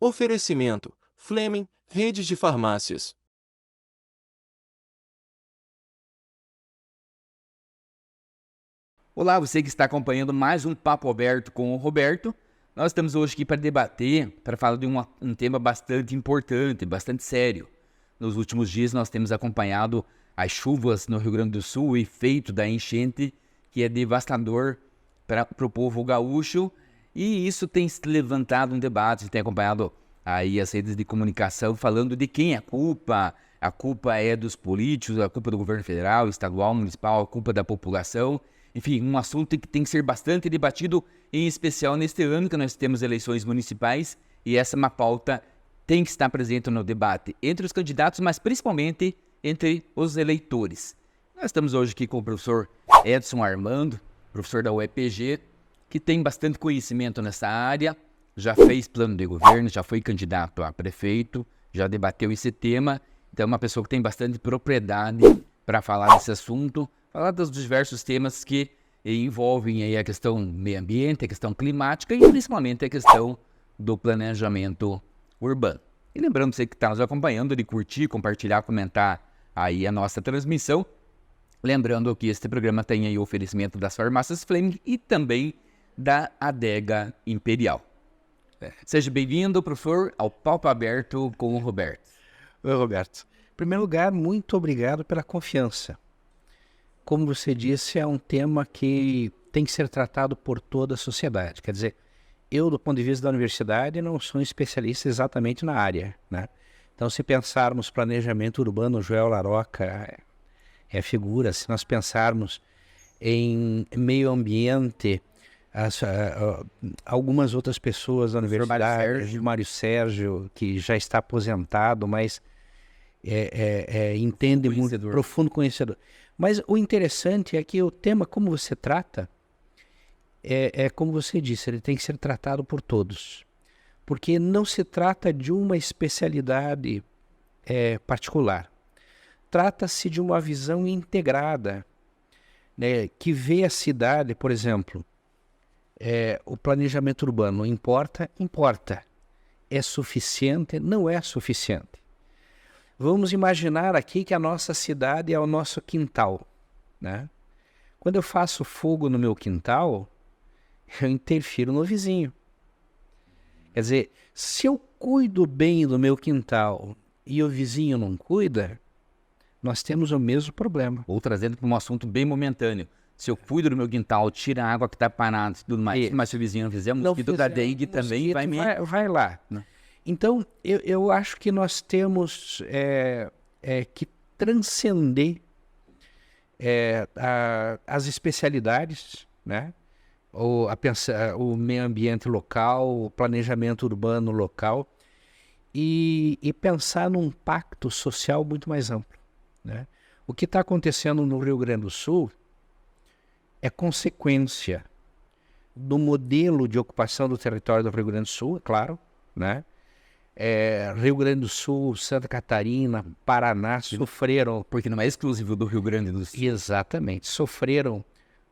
Oferecimento: Fleming, Rede de Farmácias. Olá, você que está acompanhando mais um Papo Aberto com o Roberto. Nós estamos hoje aqui para debater, para falar de um tema bastante importante, bastante sério. Nos últimos dias nós temos acompanhado as chuvas no Rio Grande do Sul, o efeito da enchente, que é devastador para o povo gaúcho, e isso tem levantado um debate, tem acompanhado aí as redes de comunicação falando de quem é a culpa é dos políticos, a culpa do governo federal, estadual, municipal, a culpa da população. Enfim, um assunto que tem que ser bastante debatido, em especial neste ano que nós temos eleições municipais, e essa é uma pauta tem que estar presente no debate entre os candidatos, mas principalmente entre os eleitores. Nós estamos hoje aqui com o professor Edson Armando, professor da UEPG, que tem bastante conhecimento nessa área, já fez plano de governo, já foi candidato a prefeito, já debateu esse tema, então é uma pessoa que tem bastante propriedade para falar desse assunto, falar dos diversos temas que envolvem aí a questão meio ambiente, a questão climática e principalmente a questão do planejamento urbano. E lembrando você que está nos acompanhando de curtir, compartilhar, comentar aí a nossa transmissão. Lembrando que este programa tem aí o oferecimento das farmácias Fleming e também da Adega Imperial. Seja bem-vindo, professor, ao Papo Aberto com o Roberto. Oi, Roberto. Em primeiro lugar, muito obrigado pela confiança. Como você disse, é um tema que tem que ser tratado por toda a sociedade. Quer dizer, eu, do ponto de vista da universidade, não sou um especialista exatamente na área, né? Então, se pensarmos planejamento urbano, Joel Laroca é figura. Se nós pensarmos em meio ambiente, algumas outras pessoas da universidade, Mário Sérgio, que já está aposentado, mas entende muito, profundo conhecedor. Mas o interessante é que o tema, como você trata, como você disse, ele tem que ser tratado por todos. Porque não se trata de uma especialidade particular. Trata-se de uma visão integrada, né, que vê a cidade, por exemplo, o planejamento urbano importa? Importa. É suficiente? Não é suficiente. Vamos imaginar aqui que a nossa cidade é o nosso quintal, né? Quando eu faço fogo no meu quintal, eu interfiro no vizinho. Quer dizer, se eu cuido bem do meu quintal e o vizinho não cuida, nós temos o mesmo problema. Ou trazendo para um assunto bem momentâneo. Se eu cuido do meu quintal, tira a água que está parada e tudo mais, mas se o vizinho não fizer, o mosquito da dengue também vai lá. Não. Então, eu acho que nós temos que transcender as especialidades, né? O meio ambiente local, o planejamento urbano local, e pensar num pacto social muito mais amplo, né? O que está acontecendo no Rio Grande do Sul é consequência do modelo de ocupação do território do Rio Grande do Sul, é claro, né? Rio Grande do Sul, Santa Catarina, Paraná sofreram... Porque não é exclusivo do Rio Grande do Sul. Exatamente. Sofreram,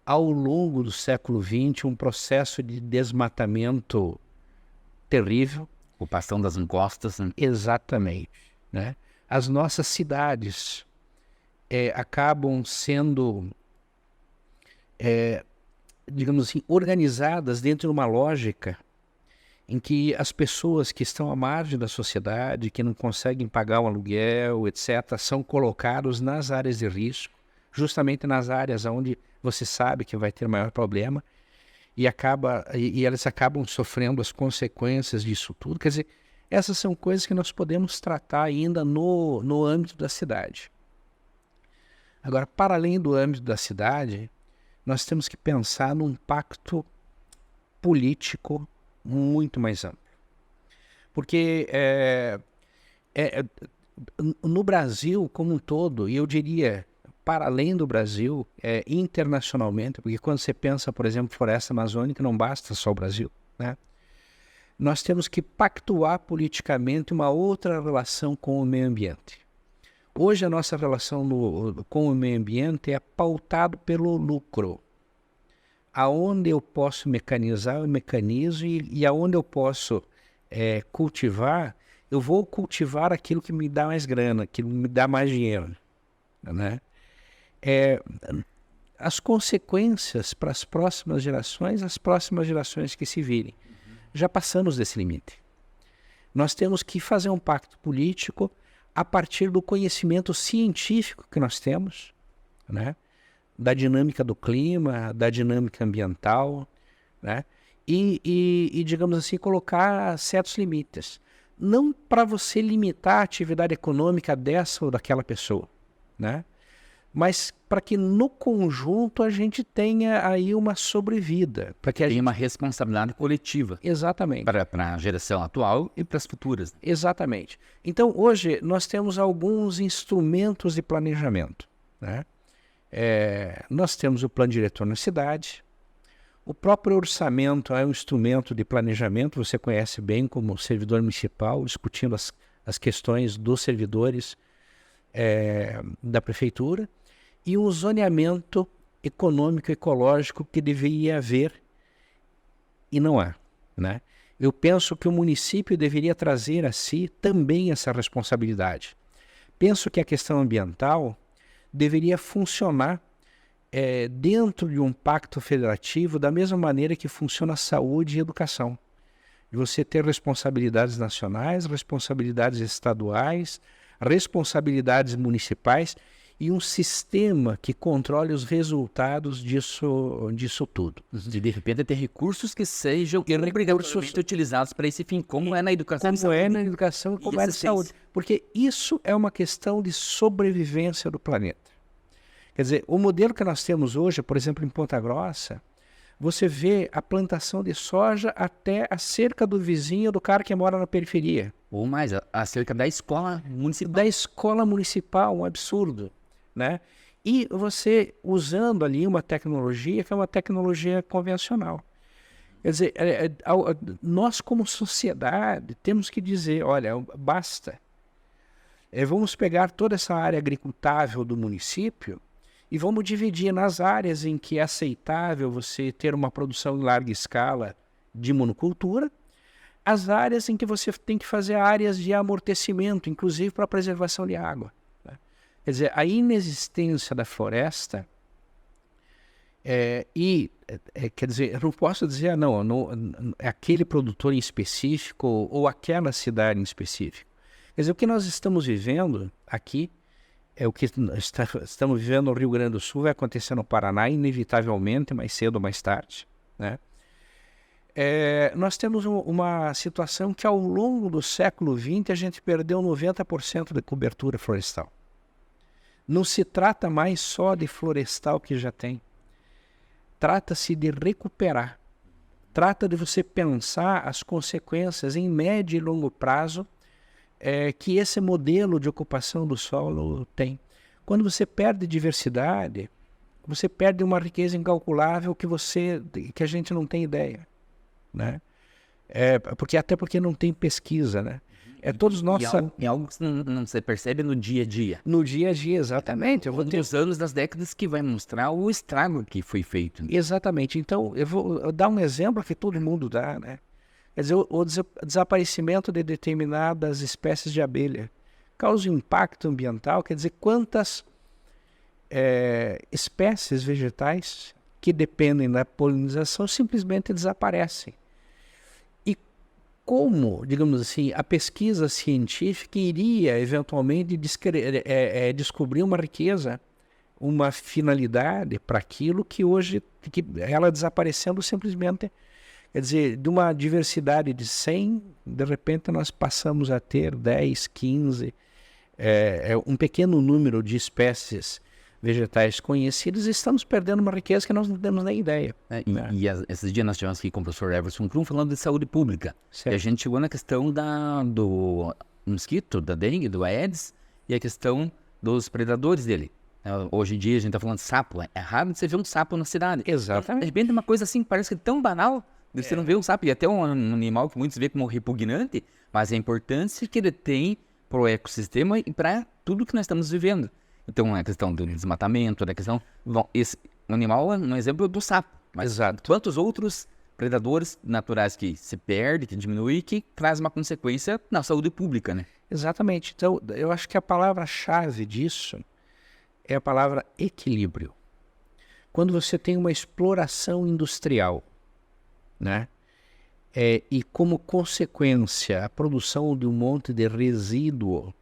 ao longo do século XX, um processo de desmatamento terrível. Ocupação das encostas. Né? Exatamente. Né? As nossas cidades acabam sendo, digamos assim, organizadas dentro de uma lógica em que as pessoas que estão à margem da sociedade, que não conseguem pagar o aluguel, etc., são colocados nas áreas de risco, justamente nas áreas onde você sabe que vai ter maior problema, e elas acabam sofrendo as consequências disso tudo. Quer dizer, essas são coisas que nós podemos tratar ainda no âmbito da cidade. Agora, para além do âmbito da cidade, nós temos que pensar num pacto político muito mais amplo. Porque no Brasil como um todo, e eu diria, para além do Brasil, internacionalmente, porque quando você pensa, por exemplo, floresta amazônica, não basta só o Brasil, né? Nós temos que pactuar politicamente uma outra relação com o meio ambiente. Hoje a nossa relação com o meio ambiente é pautado pelo lucro. Aonde eu posso mecanizar, eu mecanizo, e aonde eu posso cultivar, eu vou cultivar aquilo que me dá mais grana, que me dá mais dinheiro, né? As consequências para as próximas gerações que se virem. Já passamos desse limite. Nós temos que fazer um pacto político a partir do conhecimento científico que nós temos, né? Da dinâmica do clima, da dinâmica ambiental, né? E, digamos assim, colocar certos limites. Não para você limitar a atividade econômica dessa ou daquela pessoa, né? Mas para que no conjunto a gente tenha aí uma sobrevida. Para que Tem uma responsabilidade coletiva. Exatamente. Para a geração atual e para as futuras. Exatamente. Então, hoje, nós temos alguns instrumentos de planejamento, né? Nós temos o plano diretor na cidade. O próprio orçamento é um instrumento de planejamento, você conhece bem como servidor municipal, discutindo as questões dos servidores da prefeitura. E um zoneamento econômico e ecológico que deveria haver e não há, né? Eu penso que o município deveria trazer a si também essa responsabilidade. Penso que a questão ambiental deveria funcionar dentro de um pacto federativo da mesma maneira que funciona a saúde e a educação. De você ter responsabilidades nacionais, responsabilidades estaduais, responsabilidades municipais e um sistema que controle os resultados disso tudo. De repente, ter recursos que sejam obrigatoriamente utilizados para esse fim, como é na educação. Como é na educação e como é na saúde. Porque isso é uma questão de sobrevivência do planeta. Quer dizer, o modelo que nós temos hoje, por exemplo, em Ponta Grossa, você vê a plantação de soja até a cerca do vizinho do cara que mora na periferia. Ou mais, a cerca da escola municipal. Da escola municipal, um absurdo, né? E você usando ali uma tecnologia que é uma tecnologia convencional. Quer dizer, nós como sociedade temos que dizer, olha, basta. Vamos pegar toda essa área agricultável do município e vamos dividir nas áreas em que é aceitável você ter uma produção em larga escala de monocultura, as áreas em que você tem que fazer áreas de amortecimento, inclusive para a preservação de água, né? Quer dizer, a inexistência da floresta quer dizer, eu não posso dizer, é aquele produtor em específico ou aquela cidade em específico. Quer dizer, o que nós estamos vivendo aqui é o que estamos vivendo no Rio Grande do Sul, vai acontecer no Paraná, inevitavelmente, mais cedo ou mais tarde, né? Nós temos uma situação que ao longo do século XX a gente perdeu 90% da cobertura florestal. Não se trata mais só de florestal que já tem. Trata-se de recuperar. Trata de você pensar as consequências em médio e longo prazo que esse modelo de ocupação do solo tem. Quando você perde diversidade, você perde uma riqueza incalculável que a gente não tem ideia, né? Até porque não tem pesquisa, né? Todos nós É algo que não se percebe no dia a dia. No dia a dia, exatamente. Eu vou ter os anos das décadas que vai mostrar o estrago que foi feito. Exatamente. Então, eu vou dar um exemplo que todo mundo dá, né? Quer dizer, o desaparecimento de determinadas espécies de abelha causa um impacto ambiental, quer dizer, quantas espécies vegetais que dependem da polinização simplesmente desaparecem. E como, digamos assim, a pesquisa científica iria eventualmente descobrir uma riqueza, uma finalidade para aquilo que hoje, que ela desaparecendo simplesmente. Quer dizer, de uma diversidade de 100, de repente nós passamos a ter 10, 15, um pequeno número de espécies vegetais conhecidas e estamos perdendo uma riqueza que nós não temos nem ideia. Esses dias nós tivemos aqui com o professor Everson Krum falando de saúde pública. Certo. E a gente chegou na questão do mosquito, da dengue, do Aedes, e a questão dos predadores dele. Hoje em dia a gente está falando de sapo. É raro de você ver um sapo na cidade. Exatamente. De repente uma coisa assim parece que é tão banal. Você não vê um sapo, e até um animal que muitos vê como repugnante, mas a importância que ele tem para o ecossistema e para tudo que nós estamos vivendo. Então, a questão do desmatamento, da questão... Bom, esse animal é um exemplo do sapo. Mas Exato. quantos outros predadores naturais que se perdem, que diminuem, que traz uma consequência na saúde pública, né? Exatamente. Então, eu acho que a palavra-chave disso é a palavra equilíbrio. Quando você tem uma exploração industrial, né? E como consequência a produção de um monte de resíduo,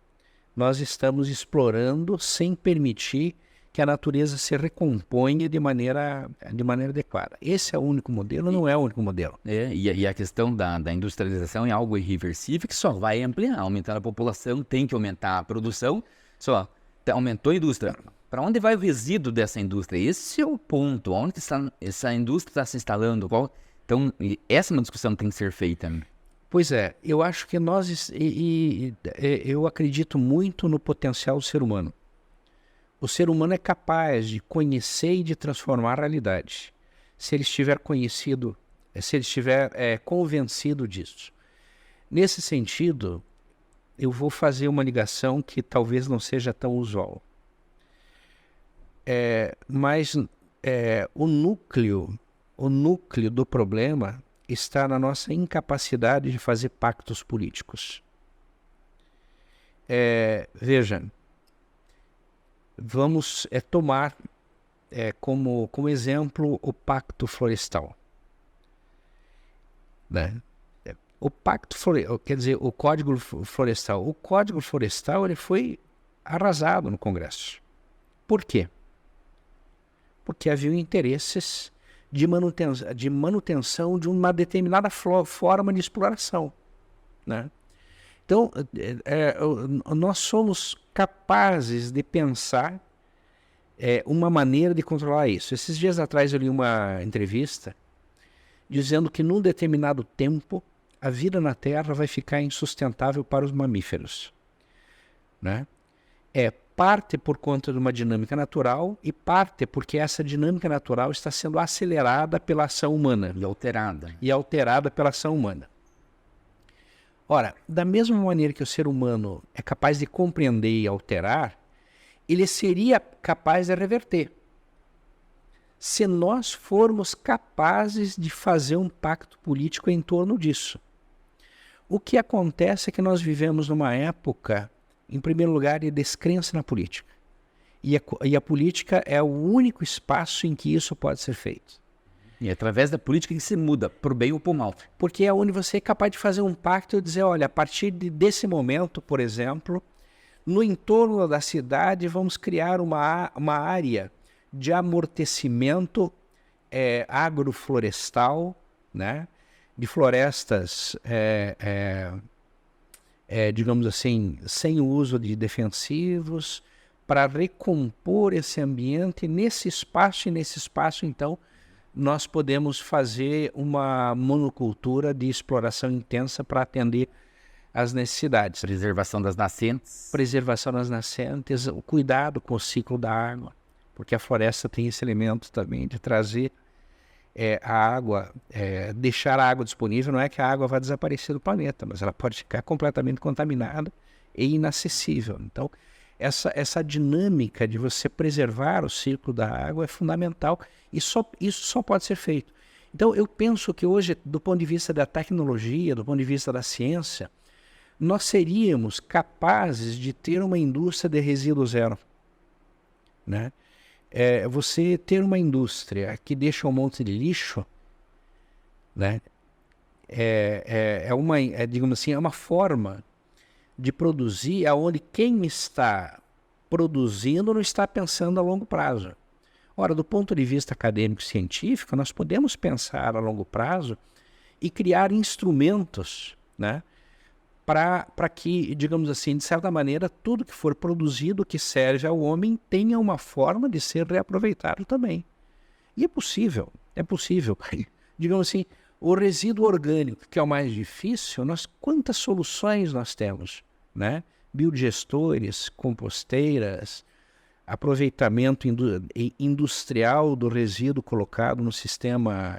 nós estamos explorando sem permitir que a natureza se recomponha de maneira adequada. Esse é o único modelo, não é o único modelo. E a questão da industrialização é algo irreversível que só vai ampliar, aumentando a população, tem que aumentar a produção, só aumentou a indústria. Para onde vai o resíduo dessa indústria? Esse é o ponto, onde essa indústria está se instalando? Então, essa é uma discussão que tem que ser feita. Pois é, eu acho que eu acredito muito no potencial do ser humano. O ser humano é capaz de conhecer e de transformar a realidade, se ele estiver convencido disso. Nesse sentido, eu vou fazer uma ligação que talvez não seja tão usual. Mas o núcleo do problema está na nossa incapacidade de fazer pactos políticos. Veja, vamos tomar como exemplo o Pacto Florestal. Né? O Pacto Florestal, quer dizer, o Código Florestal. O Código Florestal ele foi arrasado no Congresso. Por quê? Porque havia interesses de manutenção de uma determinada forma de exploração. Né? Então, nós somos capazes de pensar uma maneira de controlar isso. Esses dias atrás eu li uma entrevista dizendo que num determinado tempo a vida na Terra vai ficar insustentável para os mamíferos. Né? Parte por conta de uma dinâmica natural e parte porque essa dinâmica natural está sendo acelerada pela ação humana. E alterada pela ação humana. Ora, da mesma maneira que o ser humano é capaz de compreender e alterar, ele seria capaz de reverter. Se nós formos capazes de fazer um pacto político em torno disso. O que acontece é que nós vivemos numa época, em primeiro lugar, de descrença na política. E a política é o único espaço em que isso pode ser feito. E é através da política que se muda, por bem ou por mal. Porque é onde você é capaz de fazer um pacto e dizer, olha, a partir desse momento, por exemplo, no entorno da cidade vamos criar uma área de amortecimento agroflorestal, né? De florestas, digamos assim, sem o uso de defensivos, para recompor esse ambiente. Nesse espaço, então, nós podemos fazer uma monocultura de exploração intensa para atender às necessidades. Preservação das nascentes. O cuidado com o ciclo da água, porque a floresta tem esse elemento também de trazer a água, deixar a água disponível. Não é que a água vai desaparecer do planeta, mas ela pode ficar completamente contaminada e inacessível. Então, essa dinâmica de você preservar o ciclo da água é fundamental e isso só pode ser feito. Então, eu penso que hoje, do ponto de vista da tecnologia, do ponto de vista da ciência, nós seríamos capazes de ter uma indústria de resíduo zero. Né? Você ter uma indústria que deixa um monte de lixo, né? Digamos assim, é uma forma de produzir aonde quem está produzindo não está pensando a longo prazo. Ora, do ponto de vista acadêmico e científico, nós podemos pensar a longo prazo e criar instrumentos, né, para que, digamos assim, de certa maneira, tudo que for produzido que serve ao homem tenha uma forma de ser reaproveitado também. E é possível. Digamos assim, o resíduo orgânico, que é o mais difícil, quantas soluções nós temos, né? Biodigestores, composteiras, aproveitamento industrial do resíduo colocado no sistema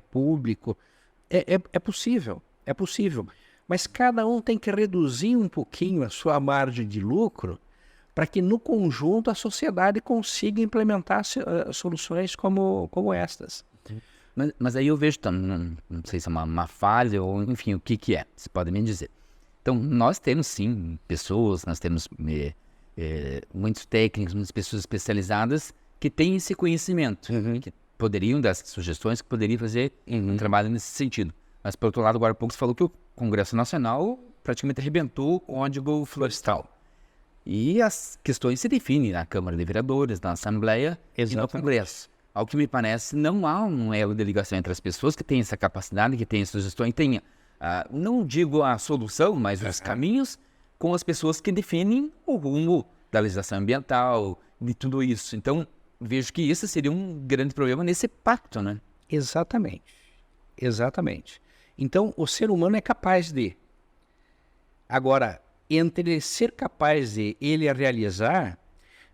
público. É possível. Mas cada um tem que reduzir um pouquinho a sua margem de lucro para que no conjunto a sociedade consiga implementar soluções como estas. Mas aí eu vejo, não sei se é uma falha ou, enfim, o que é, você pode me dizer. Então, nós temos, sim, pessoas, nós temos muitos técnicos, muitas pessoas especializadas que têm esse conhecimento, que poderiam dar sugestões, que poderiam fazer um trabalho nesse sentido. Mas, por outro lado, agora há pouco você falou que o Congresso Nacional praticamente arrebentou o Código Florestal. E as questões se definem na Câmara de Vereadores, na Assembleia e no Congresso. Ao que me parece, não há um elo de ligação entre as pessoas que têm essa capacidade, que têm sugestões, têm, não digo a solução, mas os caminhos, com as pessoas que definem o rumo da legislação ambiental, de tudo isso. Então, vejo que isso seria um grande problema nesse pacto, né? Exatamente. Exatamente. Então, o ser humano é capaz de. Agora, entre ele ser capaz de ele a realizar,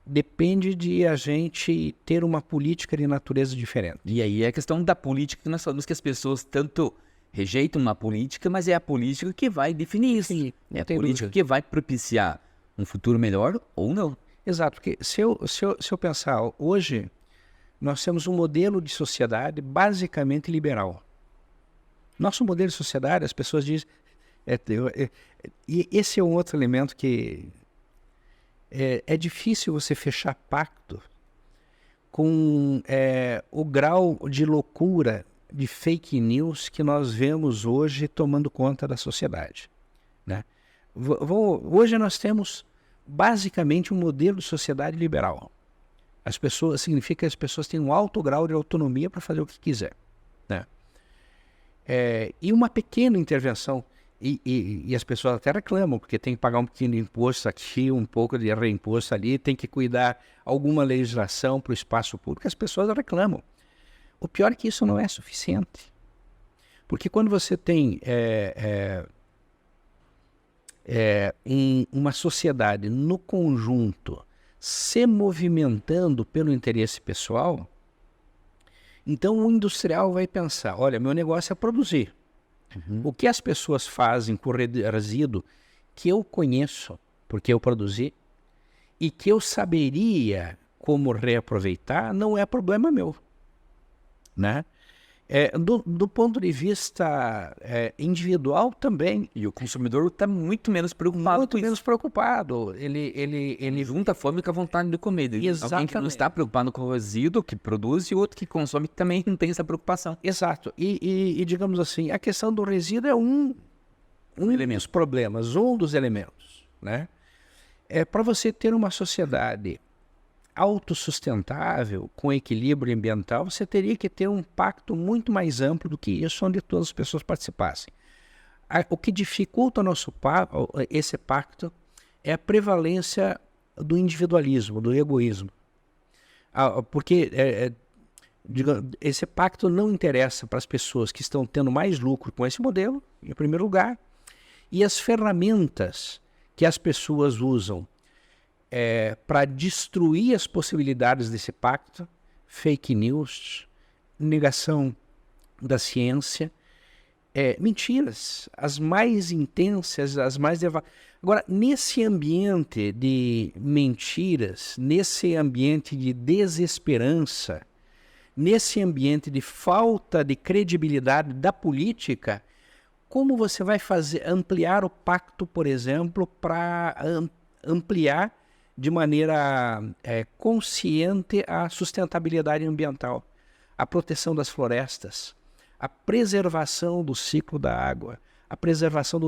depende de a gente ter uma política de natureza diferente. E aí é a questão da política que nós falamos que as pessoas tanto rejeitam uma política, mas é a política que vai definir isso. Sim, é a política que vai propiciar um futuro melhor ou não. Exato, porque se eu pensar, hoje nós temos um modelo de sociedade basicamente liberal. Nosso modelo de sociedade, as pessoas dizem... e esse é um outro elemento que... É difícil você fechar pacto com o grau de loucura, de fake news que nós vemos hoje tomando conta da sociedade, né? Hoje nós temos basicamente um modelo de sociedade liberal. Significa que as pessoas têm um alto grau de autonomia para fazer o que quiser, né? E uma pequena intervenção, e as pessoas até reclamam, porque tem que pagar um pequeno imposto aqui, um pouco de reimposto ali, tem que cuidar alguma legislação para o espaço público, as pessoas reclamam. O pior é que isso não é suficiente. Porque quando você tem uma sociedade no conjunto se movimentando pelo interesse pessoal, então o industrial vai pensar, olha, meu negócio é produzir. O que as pessoas fazem com o resíduo que eu conheço, porque eu produzi, e que eu saberia como reaproveitar, não é problema meu, né? Do ponto de vista individual também. E o consumidor está muito menos preocupado Muito com menos isso. preocupado. Ele Junta a fome com a vontade de comer. Alguém que não Exatamente. está preocupado com o resíduo que produz e outro que consome que também não tem essa preocupação. Exato. E digamos assim, a questão do resíduo é um dos problemas, um dos elementos, né? Para você ter uma sociedade autossustentável, com equilíbrio ambiental, você teria que ter um pacto muito mais amplo do que isso, onde todas as pessoas participassem. O que dificulta esse pacto é a prevalência do individualismo, do egoísmo. Porque esse pacto não interessa para as pessoas que estão tendo mais lucro com esse modelo, em primeiro lugar, e as ferramentas que as pessoas usam para destruir as possibilidades desse pacto, fake news, negação da ciência, mentiras, as mais intensas, as mais... Agora, nesse ambiente de mentiras, nesse ambiente de desesperança, nesse ambiente de falta de credibilidade da política, como você vai ampliar o pacto, por exemplo, para ampliar de maneira consciente a sustentabilidade ambiental, a proteção das florestas, a preservação do ciclo da água, a preservação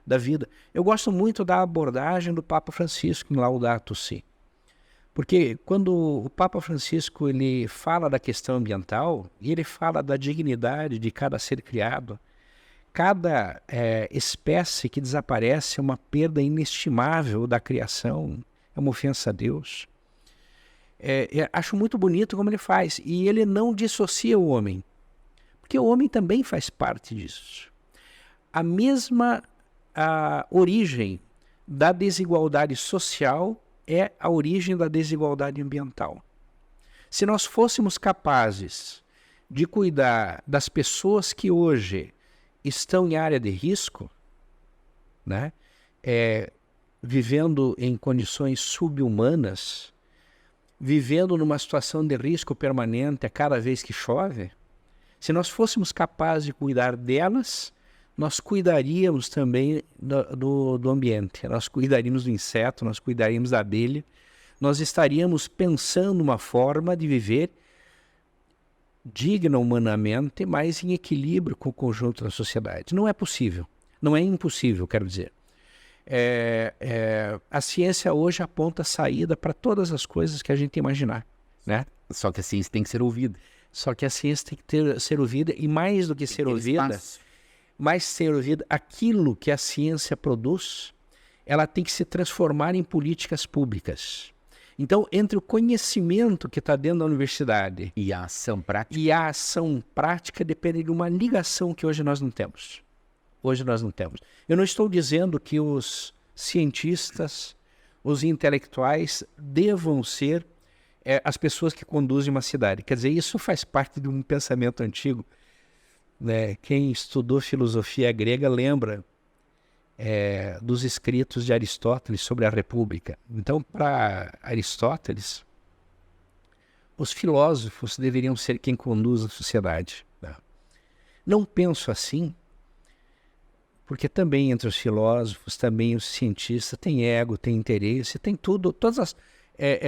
da vida. Eu gosto muito da abordagem do Papa Francisco em Laudato Si, porque quando o Papa Francisco ele fala da questão ambiental, e ele fala da dignidade de cada ser criado, cada espécie que desaparece é uma perda inestimável da criação, é uma ofensa a Deus. Acho muito bonito como ele faz. E ele não dissocia o homem, porque o homem também faz parte disso. A mesma origem da desigualdade social é a origem da desigualdade ambiental. Se nós fôssemos capazes de cuidar das pessoas que hoje estão em área de risco, né? Vivendo em condições subhumanas, vivendo numa situação de risco permanente a cada vez que chove, Se nós fôssemos capazes de cuidar delas, nós cuidaríamos também do ambiente, nós cuidaríamos do inseto, nós cuidaríamos da abelha, nós estaríamos pensando uma forma de viver digna humanamente, mas em equilíbrio com o conjunto da sociedade. Não é possível, não é impossível, quero dizer. A ciência hoje aponta a saída para todas as coisas que a gente imaginar, né? Só que a ciência tem que ser ouvida. Só que a ciência tem que ser ouvida, e mais do que ser ouvida, aquilo que a ciência produz, ela tem que se transformar em políticas públicas. Então, entre o conhecimento que está dentro da universidade E a ação prática. e a ação prática depende de uma ligação que hoje nós não temos. Hoje nós não temos. Eu não estou dizendo que os cientistas, os intelectuais devam ser as pessoas que conduzem uma cidade. Quer dizer, isso faz parte de um pensamento antigo, né? Quem estudou filosofia grega lembra dos escritos de Aristóteles sobre a República. Então, para Aristóteles, os filósofos deveriam ser quem conduz a sociedade, né? Não penso assim, porque também entre os filósofos, também os cientistas, tem ego, tem interesse, tem tudo,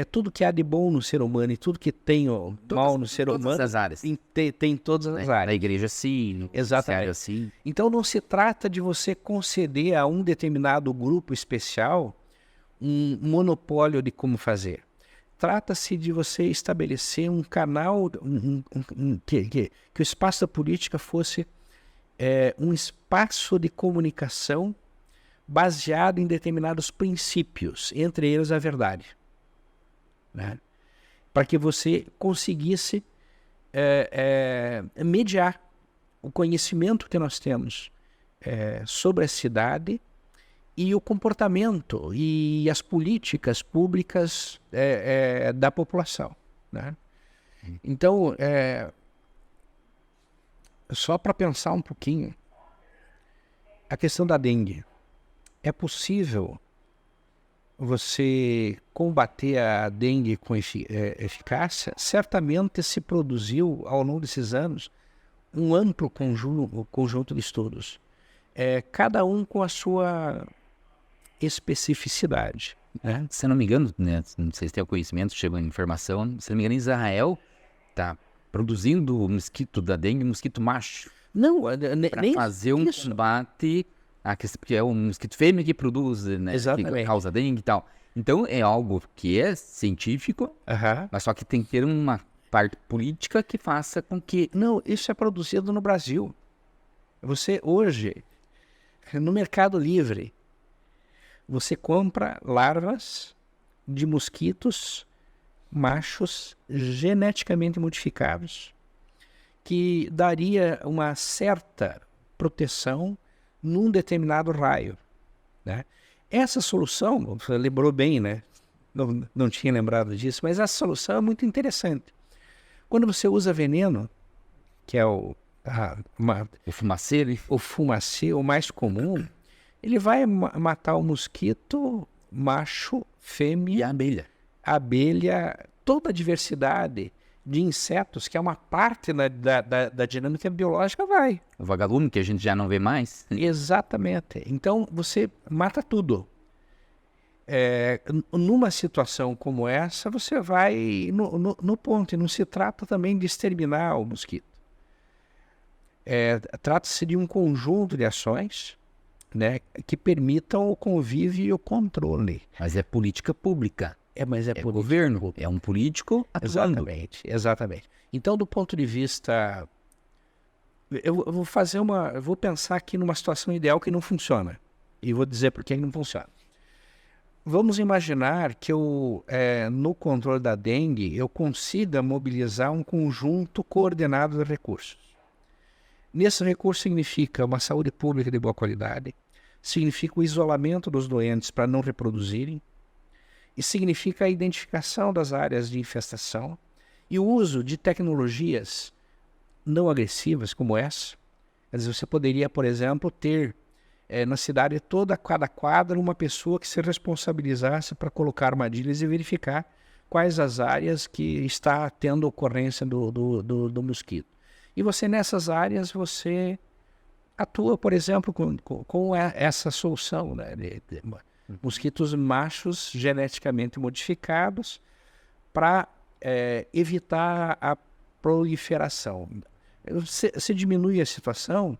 tudo que há de bom no ser humano e tudo que tem mal no ser humano, Todas as áreas. tem todas as Na áreas. igreja sim, no Exatamente. ministério assim. Então não se trata de você conceder a um determinado grupo especial um monopólio de como fazer. Trata-se de você estabelecer um canal, que o espaço da política fosse um espaço de comunicação baseado em determinados princípios, entre eles a verdade, né? Para que você conseguisse mediar o conhecimento que nós temos sobre a cidade e o comportamento e as políticas públicas da população, né? Então, só para pensar um pouquinho, a questão da dengue. É possível você combater a dengue com eficácia? Certamente se produziu, ao longo desses anos, um amplo conjunto de estudos, cada um com a sua especificidade, né? Se eu não me engano, né, não sei se tem o conhecimento, chegou a informação, se não me engano, Israel está produzindo o mosquito da dengue, mosquito macho, Não, para nem fazer um isso. combate, porque é um mosquito fêmea que produz, né, que Exatamente. causa dengue e tal. Então é algo que é científico, Aham. mas só que tem que ter uma parte política que faça com que... Não, isso é produzido no Brasil. Você hoje, no Mercado Livre, você compra larvas de mosquitos machos geneticamente modificados, que daria uma certa proteção num determinado raio, né? Essa solução, você lembrou bem, né? Não tinha lembrado disso, mas essa solução é muito interessante. Quando você usa veneno, que é o fumaceiro, fumacê, o mais comum, ele vai matar o mosquito macho, fêmea, e a abelha. a abelha, toda a diversidade de insetos, que é uma parte da dinâmica biológica, vai. O vagalume, que a gente já não vê mais. Exatamente. Então, você mata tudo. Numa situação como essa, você vai no ponto, e não se trata também de exterminar o mosquito. Trata-se de um conjunto de ações, né, que permitam o convívio e o controle. Mas é política pública. Mas é É governo. É um político atuando. Exatamente. Então, do ponto de vista... Eu vou pensar aqui numa situação ideal que não funciona. E vou dizer por que não funciona. Vamos imaginar que no controle da dengue, eu consiga mobilizar um conjunto coordenado de recursos. Nesse recurso significa uma saúde pública de boa qualidade, significa o isolamento dos doentes para não reproduzirem, e significa a identificação das áreas de infestação e o uso de tecnologias não agressivas como essa. Quer dizer, você poderia, por exemplo, ter na cidade toda, cada quadra, uma pessoa que se responsabilizasse para colocar armadilhas e verificar quais as áreas que está tendo ocorrência do mosquito. E você, nessas áreas, você atua, por exemplo, com essa solução, né, de mosquitos machos geneticamente modificados para evitar a proliferação. Você diminui a situação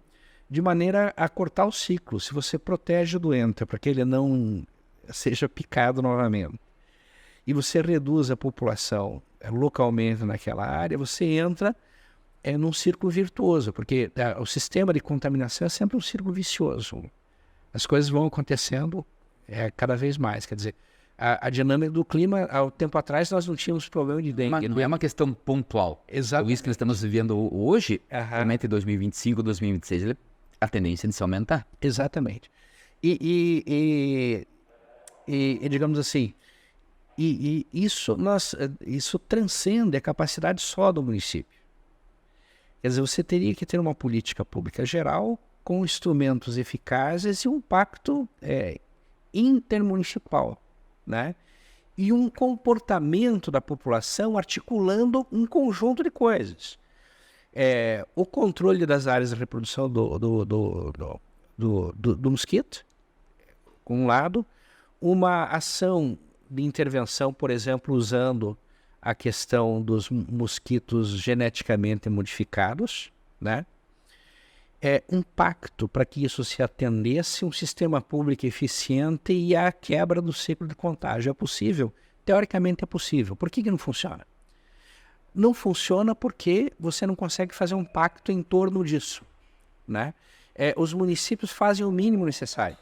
de maneira a cortar o ciclo. Se você protege o doente para que ele não seja picado novamente, e você reduz a população localmente naquela área, você entra num círculo virtuoso, porque o sistema de contaminação é sempre um círculo vicioso. As coisas vão acontecendo cada vez mais. Quer dizer, a dinâmica do clima, há um tempo atrás nós não tínhamos problema de dengue. Não é uma questão pontual. Exato. Isso que nós estamos vivendo hoje, realmente em 2025, 2026, a tendência de se aumentar. Exatamente. E digamos assim, isso transcende a capacidade só do município. Quer dizer, você teria que ter uma política pública geral com instrumentos eficazes e um pacto intermunicipal, né? E um comportamento da população articulando um conjunto de coisas. O controle das áreas de reprodução do mosquito, com um lado, uma ação de intervenção, por exemplo, usando a questão dos mosquitos geneticamente modificados, né? Um pacto para que isso se atendesse, um sistema público eficiente e a quebra do ciclo de contágio. É possível? Teoricamente é possível. Por que não funciona? Não funciona porque você não consegue fazer um pacto em torno disso, né? Os municípios fazem o mínimo necessário.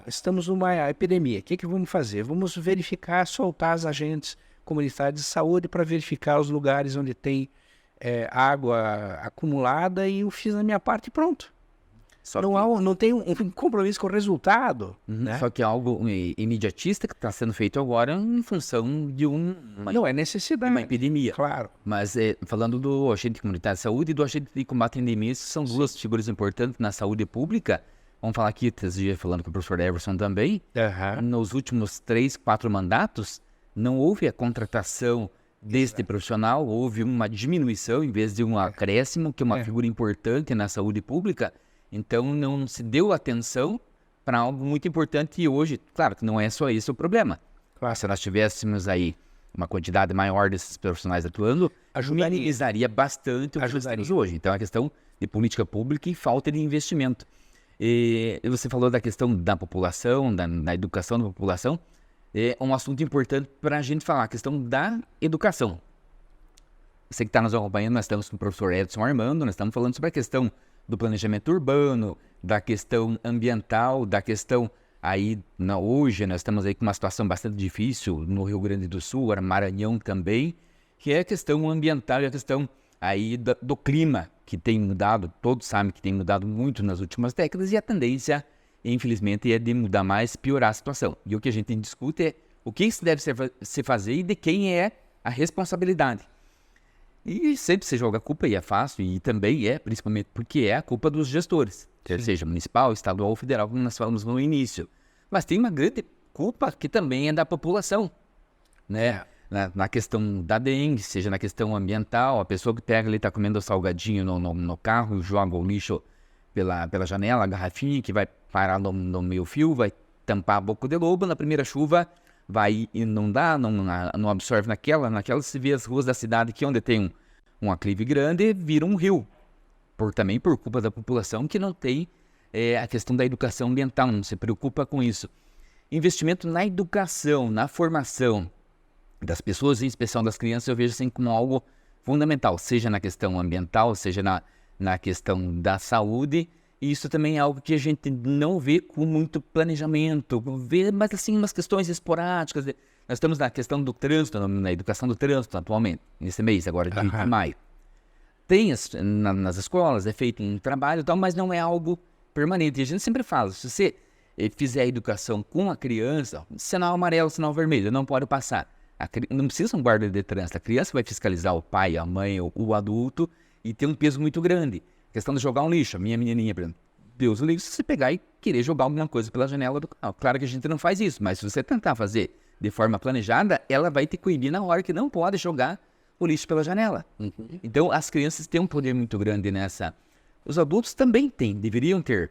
Estamos numa epidemia, o que vamos fazer? Vamos verificar, soltar os agentes comunitários de saúde para verificar os lugares onde tem água acumulada e eu fiz a minha parte e pronto. Não tem um compromisso com o resultado. Né? Só que é algo imediatista que está sendo feito agora em função de não é necessidade. Uma epidemia. Claro. Mas falando do agente comunitário de saúde e do agente de combate a endemias, são duas figuras importantes na saúde pública. Vamos falar aqui, esse dia falando com o professor Everson também. Nos últimos 3, 4 mandatos, não houve a contratação deste profissional, houve uma diminuição em vez de um acréscimo, que é uma figura importante na saúde pública. Então, não se deu atenção para algo muito importante e hoje, claro que não é só esse o problema. Claro. Se nós tivéssemos aí uma quantidade maior desses profissionais atuando, minimizaria bastante o que nós temos hoje. Então, é uma questão de política pública e falta de investimento. E você falou da questão da população, da educação da população. É um assunto importante para a gente falar, a questão da educação. Você que está nos acompanhando, nós estamos com o professor Edson Armando, nós estamos falando sobre a questão do planejamento urbano, da questão ambiental, da questão aí, hoje nós estamos aí com uma situação bastante difícil no Rio Grande do Sul, Maranhão também, que é a questão ambiental e a questão aí do clima, que tem mudado, todos sabem que tem mudado muito nas últimas décadas e a tendência, infelizmente, é de mudar mais, piorar a situação. E o que a gente discute é o que isso deve se fazer e de quem é a responsabilidade. E sempre se joga a culpa, e é fácil, e também principalmente porque é a culpa dos gestores, seja municipal, estadual ou federal, como nós falamos no início. Mas tem uma grande culpa que também é da população, né? Na questão da dengue, seja na questão ambiental, a pessoa que pega ali, está comendo o salgadinho no carro, joga o lixo pela janela, a garrafinha que vai parar no meio fio, vai tampar a boca de lobo, na primeira chuva vai inundar, não absorve naquela, se vê as ruas da cidade que onde tem um aclive grande, vira um rio. Também por culpa da população que não tem a questão da educação ambiental, não se preocupa com isso. Investimento na educação, na formação das pessoas, em especial das crianças, eu vejo assim como algo fundamental, seja na questão ambiental, seja na questão da saúde. E isso também é algo que a gente não vê com muito planejamento, mas assim, umas questões esporádicas. Nós estamos na questão do trânsito, na educação do trânsito atualmente, nesse mês, agora de maio. Tem nas escolas, é feito um trabalho e tal, mas não é algo permanente. E a gente sempre fala, se você fizer a educação com a criança, sinal amarelo, sinal vermelho, não pode passar. Não precisa um guarda de trânsito, a criança vai fiscalizar o pai, a mãe, o adulto, e tem um peso muito grande. A questão de jogar um lixo, a minha menininha, por exemplo, Deus o livre se você pegar e querer jogar alguma coisa pela janela do carro. Claro que a gente não faz isso, mas se você tentar fazer de forma planejada, ela vai te coibir na hora que não pode jogar o lixo pela janela. Então, as crianças têm um poder muito grande nessa. Os adultos também têm, deveriam ter.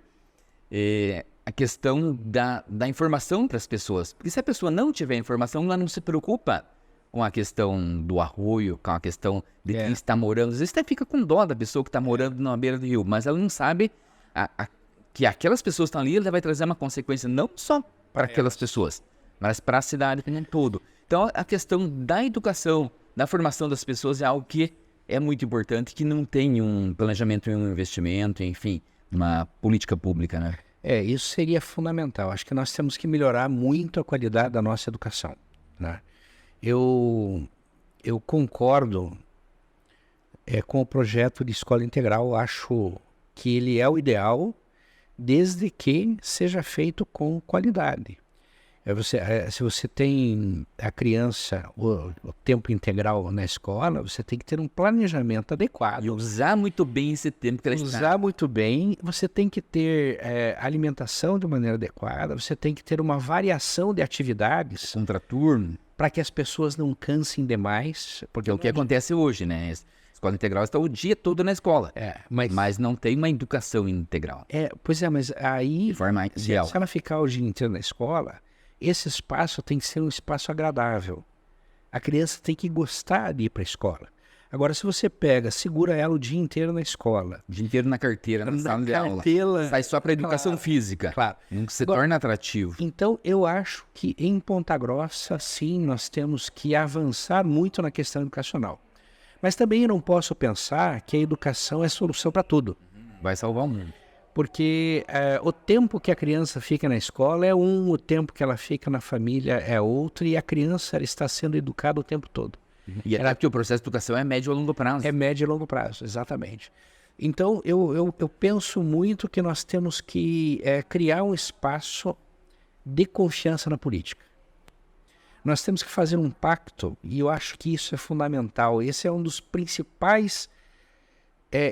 A questão da informação para as pessoas. Porque se a pessoa não tiver informação, ela não se preocupa com a questão do arroio, com a questão de quem está morando. Às vezes até fica com dó da pessoa que está morando na beira do rio, mas ela não sabe que aquelas pessoas que estão ali, ela vai trazer uma consequência não só para aquelas pessoas, mas para a cidade como um todo. Então, a questão da educação, da formação das pessoas é algo que é muito importante, que não tem um planejamento e um investimento, enfim, uma política pública, né? Isso seria fundamental. Acho que nós temos que melhorar muito a qualidade da nossa educação, né? Eu concordo com o projeto de escola integral. Acho que ele é o ideal, desde que seja feito com qualidade. Se você tem a criança o tempo integral na escola, você tem que ter um planejamento adequado. E usar muito bem esse tempo que ela está. Usar muito bem, você tem que ter alimentação de maneira adequada, você tem que ter uma variação de atividades Contraturno. para que as pessoas não cansem demais. Porque é o que acontece hoje, né? A escola integral está o dia todo na escola, mas não tem uma educação integral. Pois é, mas aí, De forma ideal. se ela ficar o dia inteiro na escola, esse espaço tem que ser um espaço agradável. A criança tem que gostar de ir para a escola. Agora, se você segura ela o dia inteiro na escola. O dia inteiro na carteira, na sala de aula. Sai só para educação física. Claro. Não se torna atrativo. Então, eu acho que em Ponta Grossa, sim, nós temos que avançar muito na questão educacional. Mas também eu não posso pensar que a educação é a solução para tudo. Vai salvar o mundo. Porque o tempo que a criança fica na escola é um, o tempo que ela fica na família é outro, e a criança ela está sendo educada o tempo todo. E até porque o processo de educação é médio a longo prazo. É médio e longo prazo, exatamente. Então, eu penso muito que nós temos que criar um espaço de confiança na política. Nós temos que fazer um pacto, e eu acho que isso é fundamental. Esse é um dos principais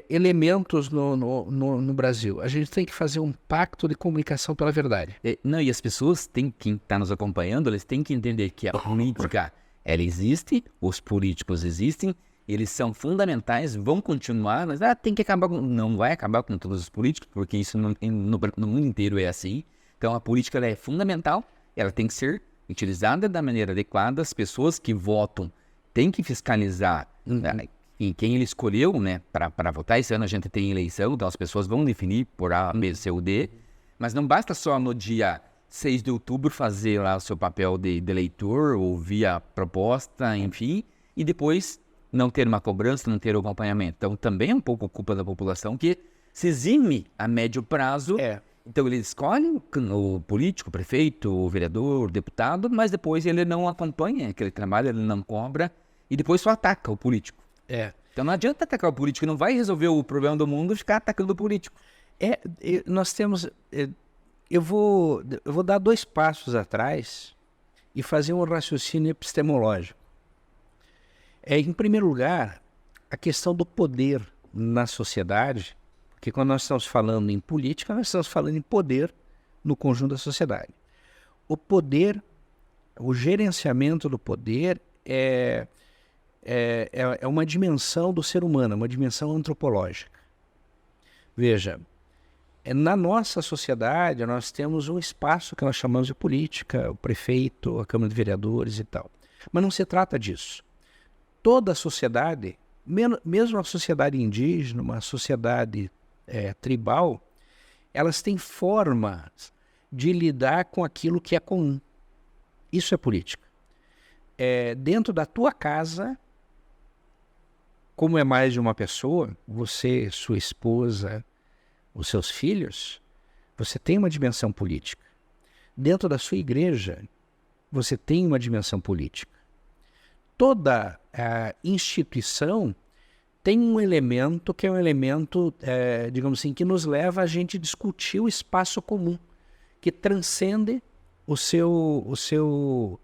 elementos no Brasil. A gente tem que fazer um pacto de comunicação pela verdade. E as pessoas quem está nos acompanhando, eles têm que entender que a política, ela existe, os políticos existem, eles são fundamentais, vão continuar, mas tem que acabar não vai acabar com todos os políticos, porque isso no mundo inteiro é assim. Então a política ela é fundamental, ela tem que ser utilizada da maneira adequada, as pessoas que votam têm que fiscalizar em quem ele escolheu, né, para votar. Esse ano a gente tem eleição, então as pessoas vão definir por A, B, C ou D, mas não basta só no dia 6 de outubro fazer lá o seu papel de eleitor, ouvir a proposta, enfim, e depois não ter uma cobrança, não ter o acompanhamento. Então também é um pouco culpa da população que se exime a médio prazo. Então ele escolhe o político, o prefeito, o vereador, o deputado, mas depois ele não acompanha aquele trabalho, ele não cobra, e depois só ataca o político. Então não adianta atacar o político, não vai resolver o problema do mundo ficar atacando o político. Nós temos... Eu vou dar 2 passos atrás e fazer um raciocínio epistemológico. Em primeiro lugar, a questão do poder na sociedade, porque quando nós estamos falando em política, nós estamos falando em poder no conjunto da sociedade. O poder, o gerenciamento do poder é uma dimensão do ser humano, uma dimensão antropológica. Veja, na nossa sociedade nós temos um espaço que nós chamamos de política, o prefeito, a Câmara de Vereadores e tal. Mas não se trata disso. Toda a sociedade, mesmo a sociedade indígena, uma sociedade tribal, elas têm formas de lidar com aquilo que é comum. Isso é política. Dentro da tua casa, como é mais de uma pessoa, você, sua esposa, os seus filhos, você tem uma dimensão política. Dentro da sua igreja, você tem uma dimensão política. Toda instituição tem um elemento que é um elemento, digamos assim, que nos leva a gente discutir o espaço comum, que transcende o seu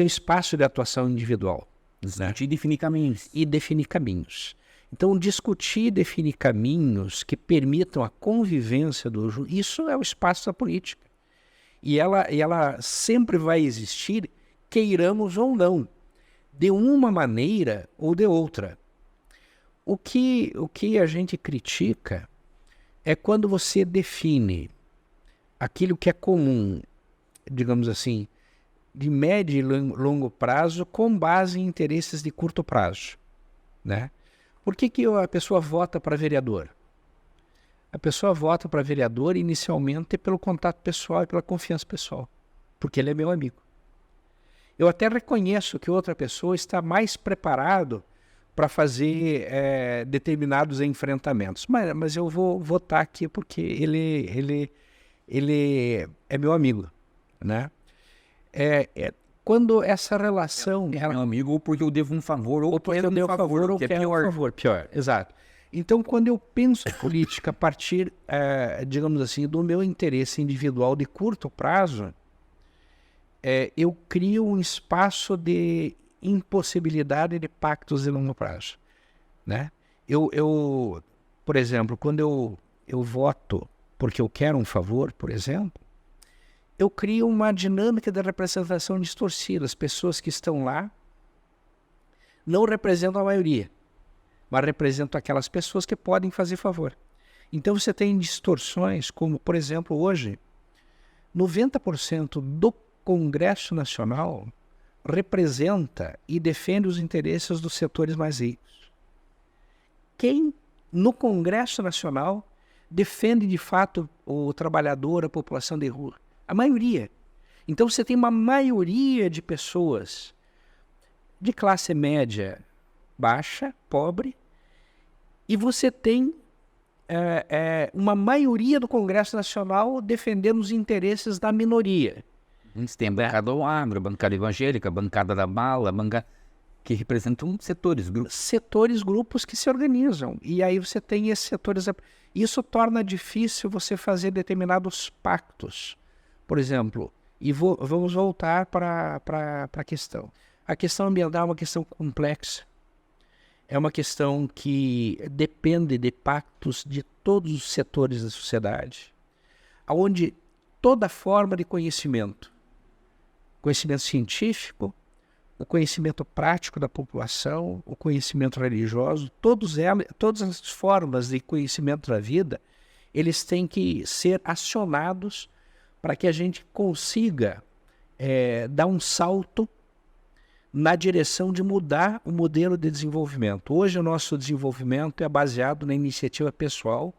espaço de atuação individual. Discutir e definir caminhos. E definir caminhos. Então, discutir e definir caminhos que permitam a convivência isso é o espaço da política. E ela sempre vai existir, queiramos ou não. de uma maneira ou de outra. O que a gente critica é quando você define aquilo que é comum, digamos assim, de médio e longo prazo com base em interesses de curto prazo, né? Por que a pessoa vota para vereador? A pessoa vota para vereador inicialmente pelo contato pessoal e pela confiança pessoal, porque ele é meu amigo. Eu até reconheço que outra pessoa está mais preparado para fazer determinados enfrentamentos, mas eu vou votar aqui porque ele é meu amigo, né? Quando essa relação... É meu amigo ou porque eu devo um favor, ou porque eu devo um favor, ou que é quero um pior. favor, pior, exato. Então, quando eu penso em política a partir, digamos assim, do meu interesse individual de curto prazo, eu crio um espaço de impossibilidade de pactos de longo prazo, né? Por exemplo, quando eu voto porque eu quero um favor, por exemplo, eu crio uma dinâmica de representação distorcida. As pessoas que estão lá não representam a maioria, mas representam aquelas pessoas que podem fazer favor. Então você tem distorções como, por exemplo, hoje, 90% do Congresso Nacional representa e defende os interesses dos setores mais ricos. Quem no Congresso Nacional defende de fato o trabalhador, a população de rua? A maioria. Então você tem uma maioria de pessoas de classe média baixa, pobre, e você tem uma maioria do Congresso Nacional defendendo os interesses da minoria. Você tem a bancada do agro, a bancada evangélica, a bancada da bala, que representam setores, grupos. Grupos que se organizam. E aí você tem esses setores... Isso torna difícil você fazer determinados pactos. Por exemplo, vamos voltar para a questão. A questão ambiental é uma questão complexa. É uma questão que depende de pactos de todos os setores da sociedade, onde toda forma de conhecimento científico, o conhecimento prático da população, o conhecimento religioso, todas as formas de conhecimento da vida, eles têm que ser acionados para que a gente consiga dar um salto na direção de mudar o modelo de desenvolvimento. Hoje o nosso desenvolvimento é baseado na iniciativa pessoal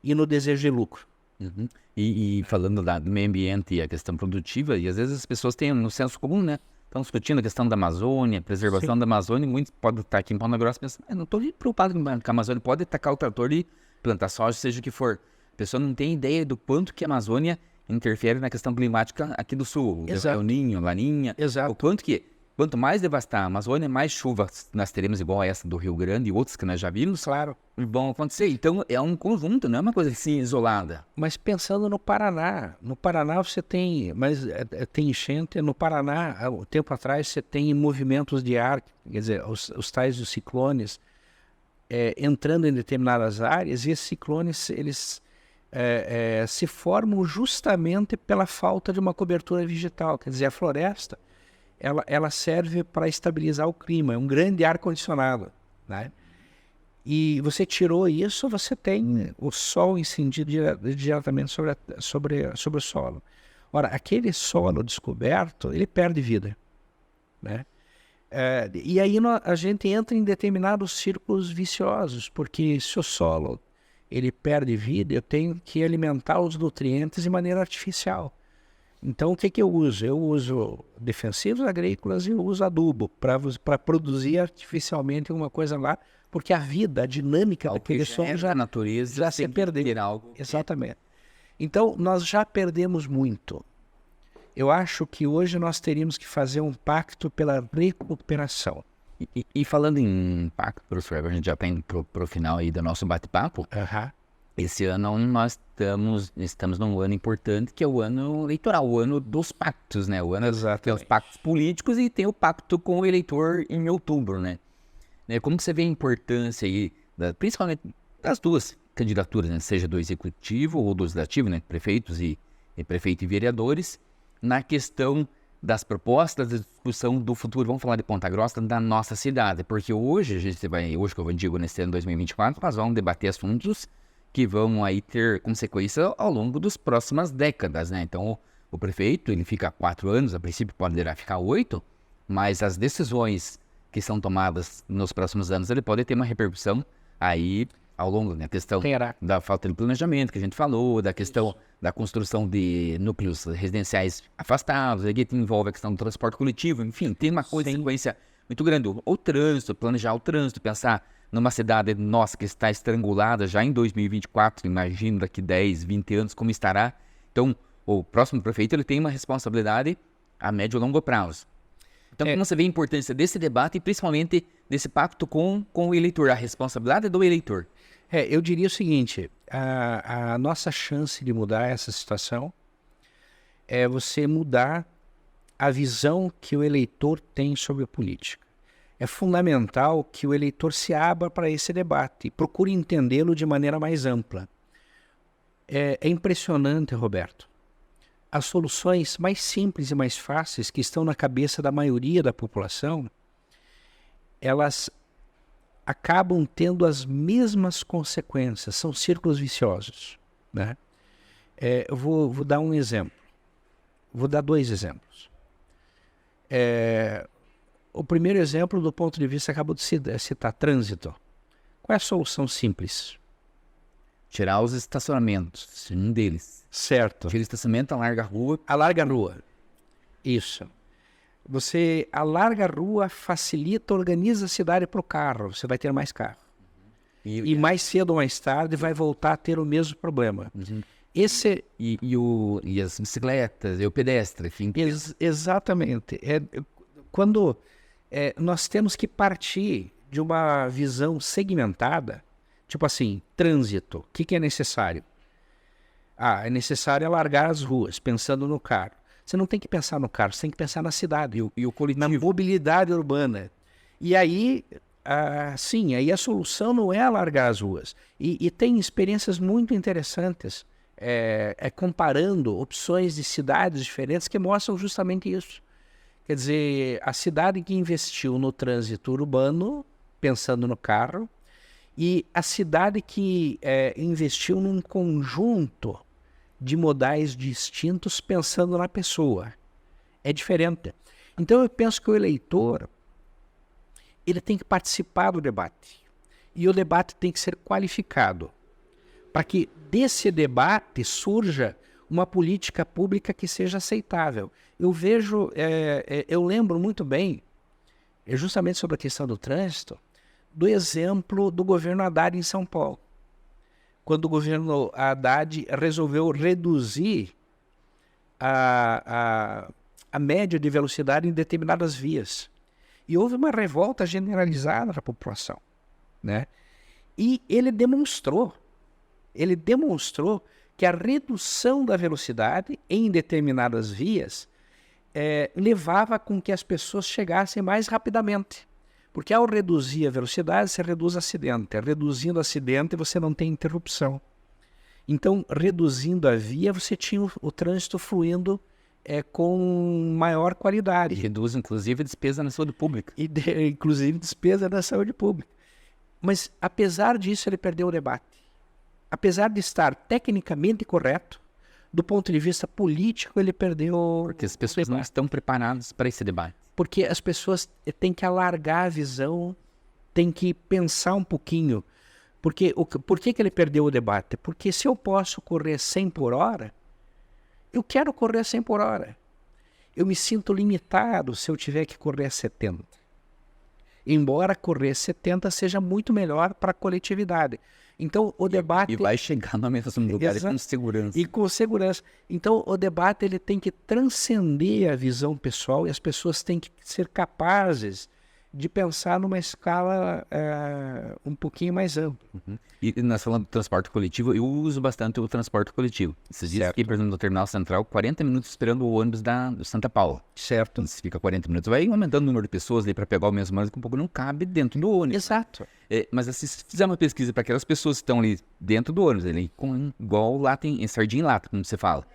e no desejo de lucro. Uhum. E falando do meio ambiente e a questão produtiva, e às vezes as pessoas têm no senso comum, né? Estão discutindo a questão da Amazônia, preservação da Amazônia, e muitos podem estar aqui em Ponta Grossa pensando, não estou preocupado com a Amazônia, pode tacar o trator e plantar soja, seja o que for. A pessoa não tem ideia do quanto que a Amazônia interfere na questão climática aqui do Sul. Exato. El Ninho, Laninha. Exato. O quanto mais devastar a Amazônia, mais chuvas nós teremos, igual a essa do Rio Grande e outros que nós já vimos, Claro. vão acontecer. Então é um conjunto, não é uma coisa assim isolada. Mas pensando no Paraná você tem, tem enchente, no Paraná, há um tempo atrás você tem movimentos de ar, quer dizer, os tais dos ciclones entrando em determinadas áreas, e esses ciclones, eles se formam justamente pela falta de uma cobertura vegetal, quer dizer, a floresta, ela serve para estabilizar o clima, é um grande ar-condicionado, né? E você tirou isso, você tem o sol incidindo diretamente sobre o solo. Ora, aquele solo descoberto, ele perde vida, né? E aí a gente entra em determinados círculos viciosos, porque se o solo ele perde vida, eu tenho que alimentar os nutrientes de maneira artificial. Então, o que eu uso? Eu uso defensivos agrícolas e eu uso adubo para produzir artificialmente alguma coisa lá, porque a vida, a dinâmica daquele solo a natureza já se perdeu. Algo. Exatamente. Então, nós já perdemos muito. Eu acho que hoje nós teríamos que fazer um pacto pela recuperação. E falando em pacto, professor, a gente já está indo para o final aí do nosso bate-papo. Esse ano nós estamos num ano importante, que é o ano eleitoral, o ano dos pactos, né? O ano tem os pactos políticos e tem o pacto com o eleitor em outubro, né? Como que você vê a importância aí, principalmente das duas candidaturas, né? Seja do executivo ou do legislativo, né? Prefeitos prefeito e vereadores, na questão das propostas de discussão do futuro, vamos falar de Ponta Grossa, da nossa cidade, porque hoje, hoje que eu digo nesse ano 2024, nós vamos debater assuntos que vão aí ter consequência ao longo das próximas décadas, né? Então, o prefeito, ele fica 4 anos, a princípio poderá ficar 8, mas as decisões que são tomadas nos próximos anos, ele pode ter uma repercussão aí ao longo, né? A questão da falta de planejamento que a gente falou, da questão da construção de núcleos residenciais afastados, que envolve a questão do transporte coletivo, enfim, tem uma consequência muito grande. O trânsito, planejar o trânsito, pensar numa cidade nossa que está estrangulada já em 2024, imagino daqui 10, 20 anos como estará. Então, o próximo prefeito ele tem uma responsabilidade a médio e longo prazo. Então, como você vê a importância desse debate e principalmente desse pacto com o eleitor, a responsabilidade do eleitor? Eu diria o seguinte, a nossa chance de mudar essa situação é você mudar a visão que o eleitor tem sobre a política. É fundamental que o eleitor se abra para esse debate e procure entendê-lo de maneira mais ampla. É impressionante, Roberto. As soluções mais simples e mais fáceis que estão na cabeça da maioria da população, elas acabam tendo as mesmas consequências, são círculos viciosos, né? Eu vou dar um exemplo, vou dar 2 exemplos. O primeiro exemplo, do ponto de vista, acabou de citar, trânsito. Qual é a solução simples? Tirar os estacionamentos, um deles. Certo. Tira o estacionamento, alarga a rua. Alarga a rua. Isso. Você alarga a rua, facilita, organiza a cidade para o carro. Você vai ter mais carro. E mais cedo ou mais tarde vai voltar a ter o mesmo problema. E as bicicletas, e o pedestre, enfim. Exatamente. Quando nós temos que partir de uma visão segmentada, tipo assim, trânsito, o que é necessário? É necessário alargar as ruas, pensando no carro. Você não tem que pensar no carro, você tem que pensar na cidade, e o coletivo. na mobilidade urbana. E aí, aí a solução não é alargar as ruas. E tem experiências muito interessantes, comparando opções de cidades diferentes que mostram justamente isso. Quer dizer, a cidade que investiu no trânsito urbano, pensando no carro, e a cidade que investiu num conjunto de modais distintos pensando na pessoa. É diferente. Então eu penso que o eleitor ele tem que participar do debate. E o debate tem que ser qualificado. Para que desse debate surja uma política pública que seja aceitável. Eu vejo, eu lembro muito bem, justamente sobre a questão do trânsito, do exemplo do governo Haddad em São Paulo. Quando o governo Haddad resolveu reduzir a média de velocidade em determinadas vias. E houve uma revolta generalizada da população, né? E ele demonstrou que a redução da velocidade em determinadas vias levava com que as pessoas chegassem mais rapidamente. Porque ao reduzir a velocidade, você reduz acidente. Reduzindo acidente, você não tem interrupção. Então, reduzindo a via, você tinha o trânsito fluindo com maior qualidade. E reduz, inclusive, a despesa na saúde pública. Inclusive, despesa na saúde pública. Mas, apesar disso, ele perdeu o debate. Apesar de estar tecnicamente correto, do ponto de vista político, ele perdeu. Porque as pessoas não estão preparadas para esse debate. Porque as pessoas têm que alargar a visão, têm que pensar um pouquinho. Porque, por que ele perdeu o debate? Porque se eu posso correr 100 por hora, eu quero correr 100 por hora. Eu me sinto limitado se eu tiver que correr 70. Embora correr 70 seja muito melhor para a coletividade. Então, o debate... E vai chegar no mesmo lugar com segurança. E com segurança. Então, o debate ele tem que transcender a visão pessoal e as pessoas têm que ser capazes de pensar numa escala um pouquinho mais ampla. Uhum. E nós falando do transporte coletivo, eu uso bastante o transporte coletivo. Esses dias aqui, por exemplo, no Terminal Central, 40 minutos esperando o ônibus do Santa Paula. Certo. Então, se fica 40 minutos, vai aumentando o número de pessoas ali para pegar o mesmo ônibus, que um pouco não cabe dentro do ônibus. Exato. Mas assim, se fizer uma pesquisa para aquelas pessoas que estão ali dentro do ônibus, ali, igual lá tem em sardinha em lata, como você fala,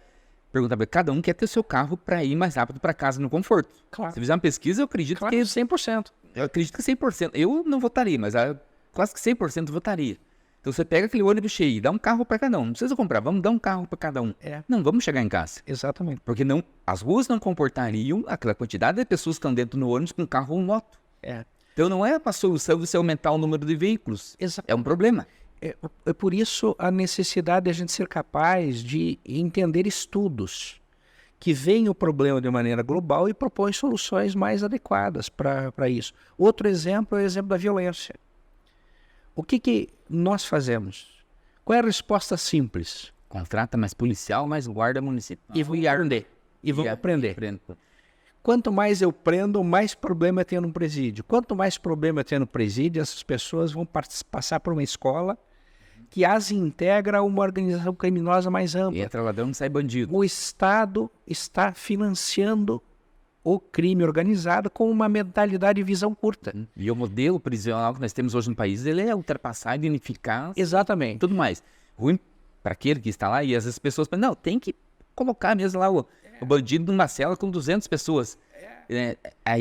perguntar para cada um quer ter o seu carro para ir mais rápido para casa no conforto. Claro. Se fizer uma pesquisa, eu acredito Claro, que 100%. eu acredito que 100%. Eu não votaria, mas quase que 100% votaria. Então você pega aquele ônibus cheio e dá um carro para cada um. Não precisa comprar, vamos dar um carro para cada um. É. Não, vamos chegar em casa. Exatamente. Porque não, as ruas não comportariam aquela quantidade de pessoas que estão dentro do ônibus com carro ou moto. É. Então não é uma solução você aumentar o número de veículos. É um problema. É por isso a necessidade de a gente ser capaz de entender estudos que veem o problema de maneira global e propõem soluções mais adequadas para isso. Outro exemplo é o exemplo da violência. O que nós fazemos? Qual é a resposta simples? Contrata mais policial, mais guarda municipal. E vamos aprender. E vamos aprender. Quanto mais eu prendo, mais problema tem no presídio. Quanto mais problema tem no presídio, essas pessoas vão passar por uma escola que as integra a uma organização criminosa mais ampla. Entra ladrão, não sai bandido. O Estado está financiando o crime organizado com uma mentalidade e visão curta. E o modelo prisional que nós temos hoje no país, ele é ultrapassado, ineficaz e Exatamente. tudo mais. Ruim para aquele que está lá e as pessoas pensam, não, tem que colocar mesmo lá o bandido numa cela com 200 pessoas. A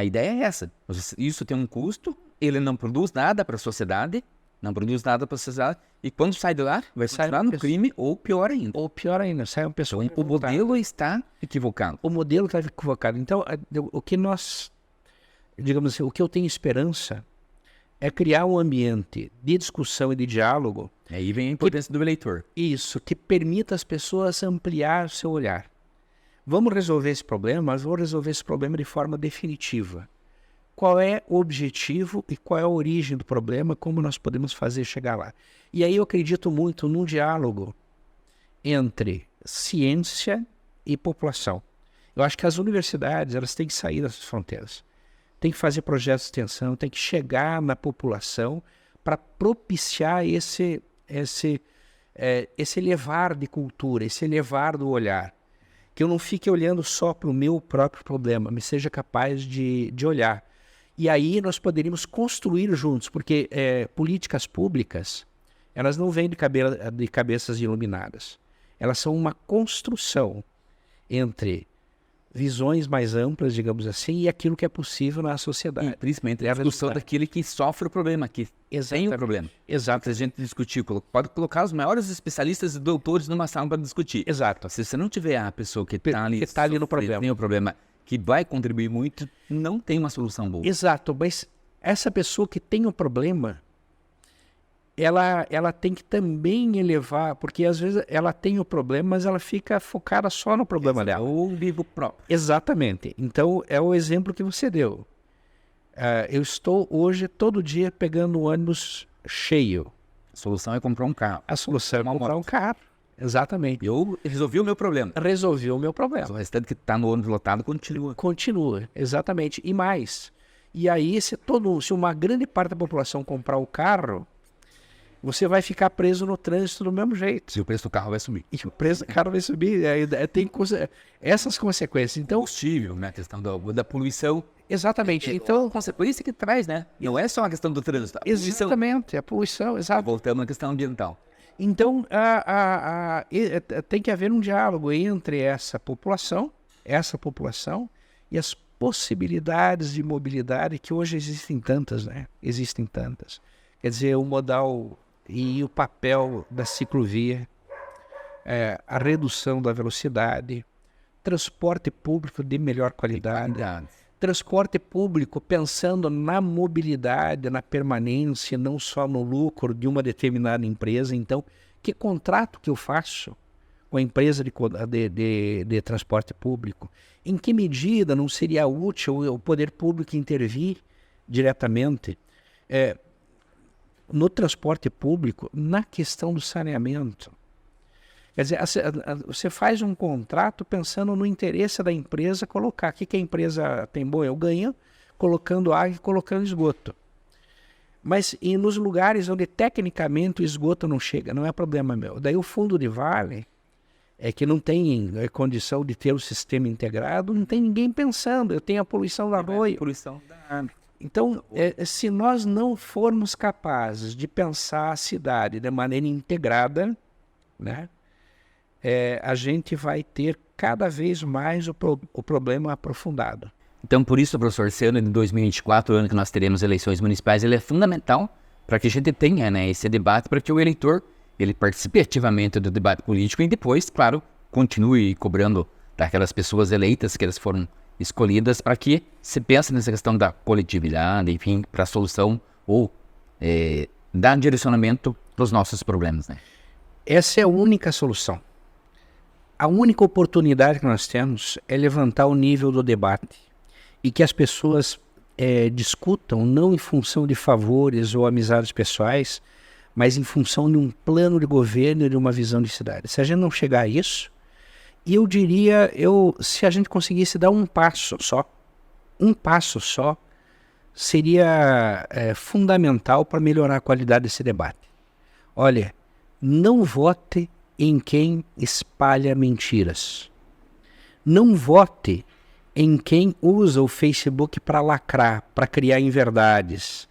ideia é essa. Isso tem um custo, ele não produz nada para a sociedade, e quando sai de lá, vai sair lá no crime ou pior ainda. Ou pior ainda, sai uma pessoa... Então, o modelo está equivocado. O modelo está equivocado. Então, o que nós, digamos assim, o que eu tenho esperança é criar um ambiente de discussão e de diálogo. Aí vem a importância do eleitor. Isso, que permita às pessoas ampliar o seu olhar. Vamos resolver esse problema, mas vamos resolver esse problema de forma definitiva. Qual é o objetivo e qual é a origem do problema, como nós podemos fazer chegar lá. E aí eu acredito muito num diálogo entre ciência e população. Eu acho que as universidades, elas têm que sair dessas fronteiras. Tem que fazer projetos de extensão, tem que chegar na população para propiciar esse elevar de cultura, esse elevar do olhar. Que eu não fique olhando só para o meu próprio problema, mas seja capaz de olhar. E aí nós poderíamos construir juntos, porque políticas públicas, elas não vêm de cabeças iluminadas. Elas são uma construção entre visões mais amplas, digamos assim, e aquilo que é possível na sociedade. E principalmente a discussão daquele que sofre o problema, que tem o problema. Exato. Se a gente discutir, pode colocar os maiores especialistas e doutores numa sala para discutir. Exato. Se você não tiver a pessoa que está ali no problema, tem o problema, que vai contribuir muito, não tem uma solução boa. Exato, mas essa pessoa que tem o problema, ela tem que também elevar, porque às vezes ela tem o problema, mas ela fica focada só no problema dela. Ou vivo próprio. Exatamente. Então, é o exemplo que você deu. Eu estou hoje, todo dia, pegando um ônibus cheio. A solução é comprar um carro. A solução é comprar um carro. Exatamente. Eu resolvi o meu problema. Resolvi o meu problema. O restante que está no ônibus lotado continua. Continua, exatamente. E mais. E aí, se uma grande parte da população comprar o carro, você vai ficar preso no trânsito do mesmo jeito. Se o preço do carro vai subir. E o preço do carro vai subir. Tem essas consequências. Então, combustível, né? A questão da poluição. Exatamente. Então, a consequência que traz, né? Não é só a questão do trânsito. Exatamente, a poluição, exato. Voltamos na questão ambiental. Então, tem que haver um diálogo entre essa população e as possibilidades de mobilidade que hoje existem tantas, né? Existem tantas. Quer dizer, o modal e o papel da ciclovia, a redução da velocidade, transporte público de melhor qualidade, transporte público pensando na mobilidade, na permanência, não só no lucro de uma determinada empresa. Então, que contrato que eu faço com a empresa de transporte público? Em que medida não seria útil o poder público intervir diretamente no transporte público, na questão do saneamento? Quer dizer, você faz um contrato pensando no interesse da empresa colocar. O que a empresa tem bom? Eu ganho colocando água e colocando esgoto. Mas e nos lugares onde tecnicamente o esgoto não chega, não é problema meu. Daí o fundo de vale, que não tem condição de ter o sistema integrado, não tem ninguém pensando. Eu tenho a poluição do arroio. Poluição da água. Então, se nós não formos capazes de pensar a cidade de maneira integrada, né? a gente vai ter cada vez mais o problema aprofundado. Então, por isso, professor, esse ano de 2024, o ano que nós teremos eleições municipais, ele é fundamental para que a gente tenha, né, esse debate, para que o eleitor ele participe ativamente do debate político e depois, claro, continue cobrando daquelas pessoas eleitas que elas foram escolhidas para que se pense nessa questão da coletividade, enfim, para a solução ou dar direcionamento para os nossos problemas, né? Essa é a única solução. A única oportunidade que nós temos é levantar o nível do debate e que as pessoas discutam não em função de favores ou amizades pessoais, mas em função de um plano de governo e de uma visão de cidade. Se a gente não chegar a isso, eu diria, se a gente conseguisse dar um passo só, seria fundamental para melhorar a qualidade desse debate. Olha, não vote em quem espalha mentiras. Não vote em quem usa o Facebook para lacrar, para criar inverdades.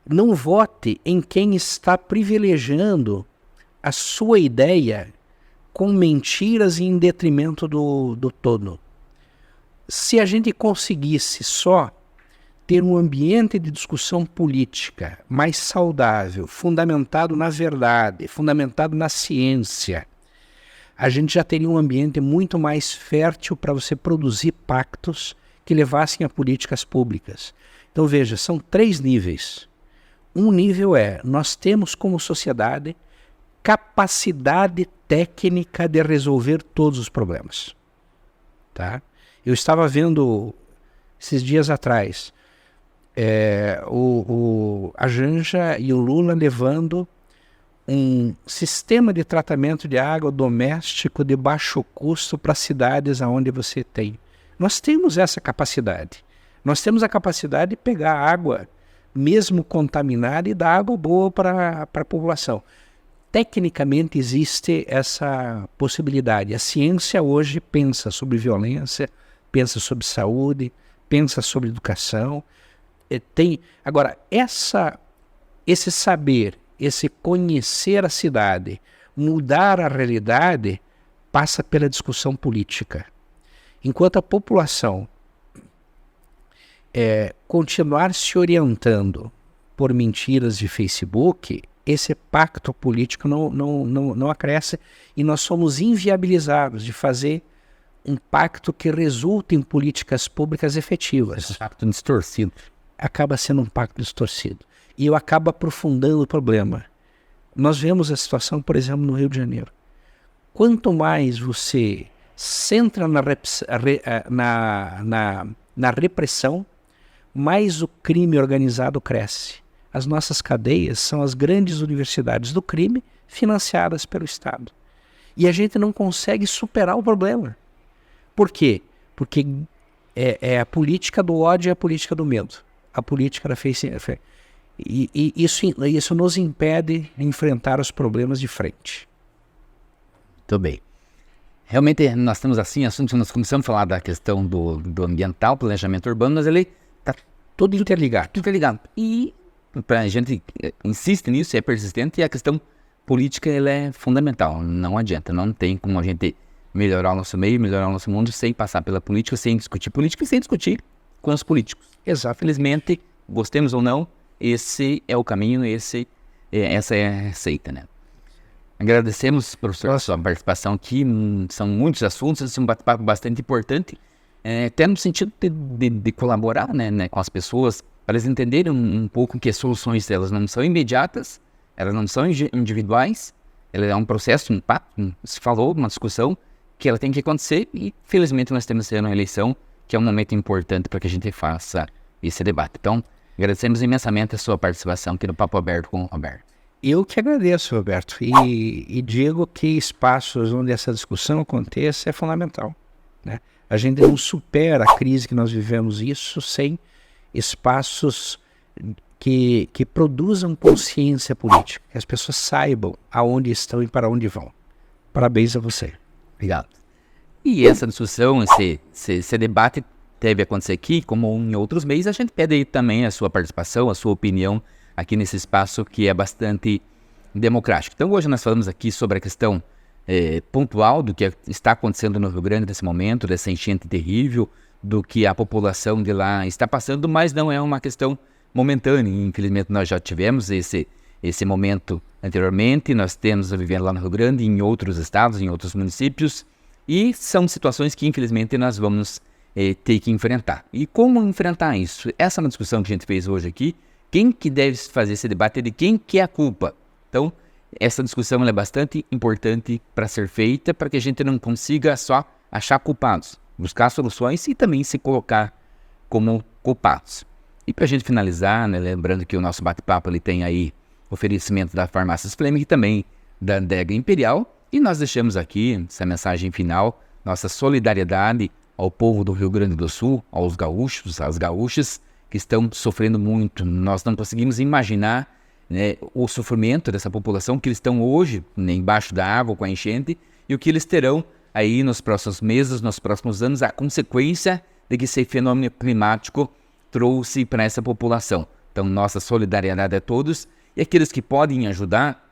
Não vote em quem está privilegiando a sua ideia com mentiras e em detrimento do todo. Se a gente conseguisse só ter um ambiente de discussão política mais saudável, fundamentado na verdade, fundamentado na ciência, a gente já teria um ambiente muito mais fértil para você produzir pactos que levassem a políticas públicas. Então veja, são 3 níveis. Um nível nós temos como sociedade capacidade técnica de resolver todos os problemas. Tá? Eu estava vendo esses dias atrás a Janja e o Lula levando um sistema de tratamento de água doméstico de baixo custo para cidades onde você tem. Nós temos essa capacidade. Nós temos a capacidade de pegar água, mesmo contaminada, e dar água boa para a população. Tecnicamente existe essa possibilidade. A ciência hoje pensa sobre violência, pensa sobre saúde, pensa sobre educação. Agora, esse saber, esse conhecer a cidade, mudar a realidade, passa pela discussão política. Enquanto a população continuar se orientando por mentiras de Facebook, esse pacto político não acresce e nós somos inviabilizados de fazer um pacto que resulte em políticas públicas efetivas. Um pacto distorcido. Acaba sendo um pacto distorcido. E eu acabo aprofundando o problema. Nós vemos a situação, por exemplo, no Rio de Janeiro. Quanto mais você centra na repressão, mais o crime organizado cresce. As nossas cadeias são as grandes universidades do crime financiadas pelo Estado. E a gente não consegue superar o problema. Por quê? Porque é a política do ódio e a política do medo. A política da e isso nos impede de enfrentar os problemas de frente. Muito bem. Realmente, nós temos assim, assuntos que nós começamos a falar da questão do ambiental, planejamento urbano, mas ele está todo interligado. E a gente insiste nisso, é persistente, e a questão política ela é fundamental. Não adianta, não tem como a gente melhorar o nosso meio, melhorar o nosso mundo sem passar pela política, sem discutir política e sem discutir com os políticos. Exato. Felizmente, gostemos ou não, esse é o caminho, essa é a receita, né? Agradecemos, professor, a sua participação aqui. São muitos assuntos, esse é um bate-papo bastante importante, até no sentido de colaborar, né, com as pessoas, para eles entenderem um pouco que as soluções delas não são imediatas, elas não são individuais, ela é um processo, um papo, se falou, uma discussão, que ela tem que acontecer e, felizmente, nós temos uma eleição, que é um momento importante para que a gente faça esse debate. Então, agradecemos imensamente a sua participação aqui no Papo Aberto com o Roberto. Eu que agradeço, Roberto, e digo que espaços onde essa discussão aconteça é fundamental, né? A gente não supera a crise que nós vivemos isso sem espaços que produzam consciência política, que as pessoas saibam aonde estão e para onde vão. Parabéns a você. Obrigado. E essa discussão, esse debate deve acontecer aqui, como em outros meios. A gente pede aí também a sua participação, a sua opinião aqui nesse espaço que é bastante democrático. Então hoje nós falamos aqui sobre a questão pontual do que está acontecendo no Rio Grande nesse momento, dessa enchente terrível, do que a população de lá está passando, mas não é uma questão momentânea. Infelizmente nós já tivemos esse momento anteriormente, nós temos vivendo lá no Rio Grande, em outros estados, em outros municípios, e são situações que infelizmente nós vamos ter que enfrentar. E como enfrentar isso? Essa é uma discussão que a gente fez hoje aqui. Quem que deve fazer esse debate é de quem que é a culpa. Então, essa discussão é bastante importante para ser feita, para que a gente não consiga só achar culpados, buscar soluções e também se colocar como culpados. E para a gente finalizar, né, lembrando que o nosso bate-papo ele tem aí oferecimento da Farmácias Fleming e também da Adega Imperial, e nós deixamos aqui essa mensagem final, nossa solidariedade ao povo do Rio Grande do Sul, aos gaúchos, às gaúchas que estão sofrendo muito. Nós não conseguimos imaginar, né, o sofrimento dessa população, que eles estão hoje, né, embaixo da água com a enchente, e o que eles terão aí nos próximos meses, nos próximos anos, a consequência de que esse fenômeno climático trouxe para essa população. Então, nossa solidariedade a todos, e aqueles que podem ajudar,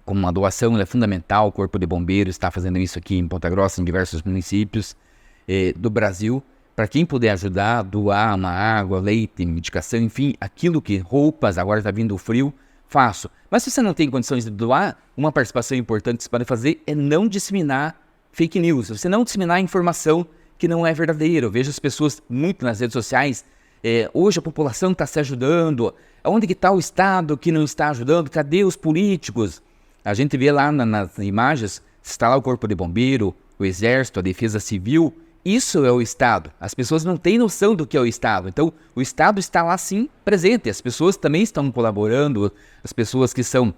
como uma doação, é fundamental. O Corpo de Bombeiros está fazendo isso aqui em Ponta Grossa, em diversos municípios do Brasil. Para quem puder ajudar, doar uma água, leite, medicação, enfim, aquilo que, roupas, agora está vindo o frio, faço. Mas se você não tem condições de doar, uma participação importante que você pode fazer é não disseminar fake news. Você não disseminar informação que não é verdadeira. Eu vejo as pessoas muito nas redes sociais, hoje a população está se ajudando, onde que está o Estado que não está ajudando, cadê os políticos? A gente vê lá nas imagens, está lá o Corpo de Bombeiro, o Exército, a Defesa Civil. Isso é o Estado. As pessoas não têm noção do que é o Estado. Então, o Estado está lá sim presente. As pessoas também estão colaborando, as pessoas que são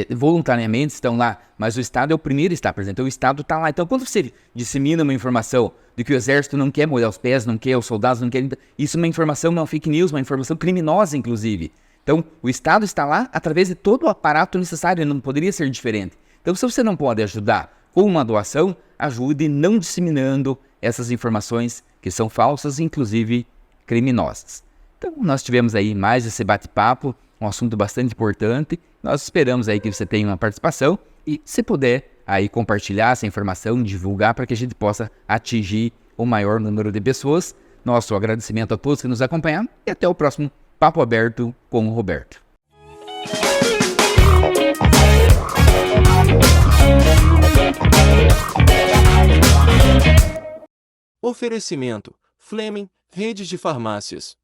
voluntariamente estão lá, mas o Estado é o primeiro a estar presente. Então, o Estado está lá. Então, quando você dissemina uma informação de que o Exército não quer molhar os pés, não quer, os soldados não querem... Isso é uma informação, não é fake news, uma informação criminosa, inclusive. Então, o Estado está lá através de todo o aparato necessário, não poderia ser diferente. Então, se você não pode ajudar com uma doação, ajude não disseminando essas informações que são falsas, inclusive criminosas. Então, nós tivemos aí mais esse bate-papo, um assunto bastante importante. Nós esperamos aí que você tenha uma participação e, se puder, aí compartilhar essa informação, divulgar para que a gente possa atingir o maior número de pessoas. Nosso agradecimento a todos que nos acompanharam e até o próximo Papo Aberto com o Roberto. Oferecimento: Fleming, Rede de Farmácias.